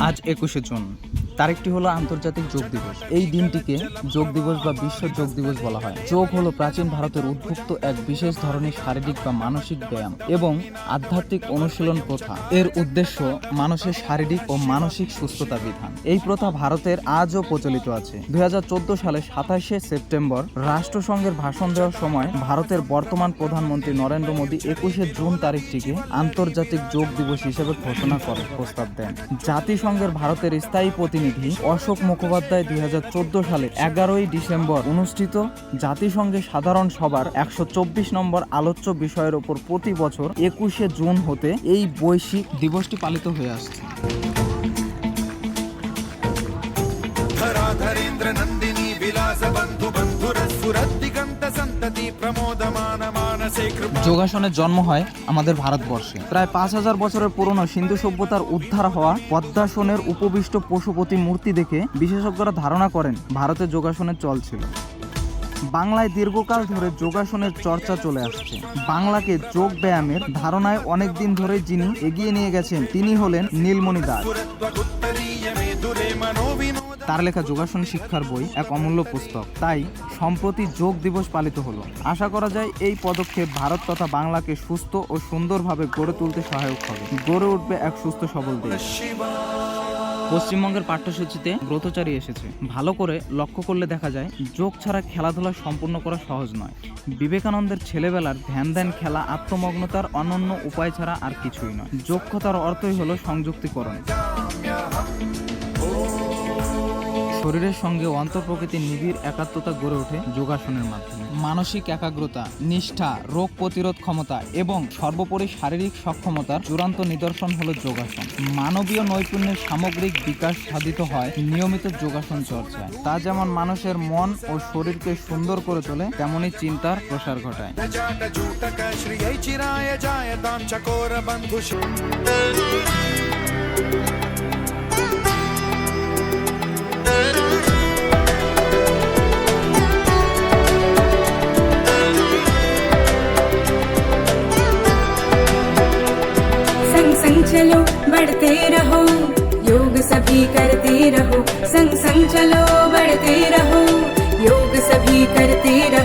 আজ 21শে জুন, তারিখটি হলো আন্তর্জাতিক যোগ দিবস। এই দিনটিকে যোগ দিবস বা বিশ্ব যোগ দিবস বলা হয়। যোগ হলো প্রাচীন ভারতের উদ্ভুক্ত এক বিশেষ ধরনের শারীরিক বা মানসিক ব্যায়াম এবং আধ্যাত্মিক অনুশীলন প্রথা। এর উদ্দেশ্য মানুষের শারীরিক ও মানসিক সুস্থতা বিধান। এই প্রথা ভারতের আজও প্রচলিত আছে। 2014 সালে 27শে সেপ্টেম্বর রাষ্ট্রসংঘের ভাষণ দেওয়ার সময় ভারতের বর্তমান প্রধানমন্ত্রী নরেন্দ্র মোদী 21শে জুন তারিখটিকে আন্তর্জাতিক যোগ দিবস হিসেবে ঘোষণা করার প্রস্তাব দেন। জাতিসংঘের ভারতের স্থায়ী প্রতিনিধি অশোক মুখোপাধ্যায় 2014 সালে 11ই ডিসেম্বর অনুষ্ঠিত জাতিসংঘের সাধারণ সভার 124 নম্বর আলোচ্য বিষয়ের উপর প্রতি বছর 21শে জুন হতে এই বৈশ্বিক দিবসটি পালিত হয়ে আসছে। যোগাসনের জন্ম হয় আমাদের ভারতবর্ষে। প্রায় 5000 বছরের পুরনো সিন্ধু সভ্যতার উদ্ধার হওয়া পদ্মাসনের উপবিষ্ট পশুপতি মূর্তি দেখে বিশেষজ্ঞরা ধারণা করেন ভারতে যোগাসনের চল ছিল। বাংলায় দীর্ঘকাল ধরে যোগাসনের চর্চা চলে আসছে। বাংলাকে যোগ ব্যায়ামের ধারণায় অনেক দিন ধরে যিনি এগিয়ে নিয়ে গেছেন তিনি হলেন নীলমণি দাস। তার লেখা যোগাসন শিক্ষার বই এক অমূল্য পুস্তক। তাই সম্প্রতি যোগ দিবস পালিত হলো। আশা করা যায় এই পদক্ষেপ ভারত তথা বাংলাকে সুস্থ ও সুন্দরভাবে গড়ে তুলতে সহায়ক হবে। গড়ে উঠবে এক সুস্থ সবল দেশ। পশ্চিমবঙ্গের পাঠ্যসূচিতে ব্রতচারী এসেছে। ভালো করে লক্ষ্য করলে দেখা যায় যোগ ছাড়া খেলাধুলা সম্পূর্ণ করা সহজ নয়। বিবেকানন্দের ছেলেবেলার ধ্যান খেলা আত্মমগ্নতার অনন্য উপায় ছাড়া আর কিছুই নয়। যোগ কথার অর্থই হলো সংযুক্তিকরণ। শরীরের সঙ্গে অন্তর্প্রকৃতির নিবিড় একাত্মতা গড়ে ওঠে যোগাসনের মাধ্যমে। মানসিক একাগ্রতা, নিষ্ঠা, রোগ প্রতিরোধ ক্ষমতা এবং সর্বোপরি শারীরিক সক্ষমতার চূড়ান্ত নিদর্শন হলো যোগাসন। মানবীয় নৈপুণ্যের সামগ্রিক বিকাশ সাধিত হয় নিয়মিত যোগাসন চর্চায়। তা যেমন মানুষের মন ও শরীরকে সুন্দর করে তোলে, তেমনি চিন্তার প্রসার ঘটায়। चलो बढ़ते रहो, योग सभी करते रहो। संग संग चलो बढ़ते रहो, योग सभी करते रहो।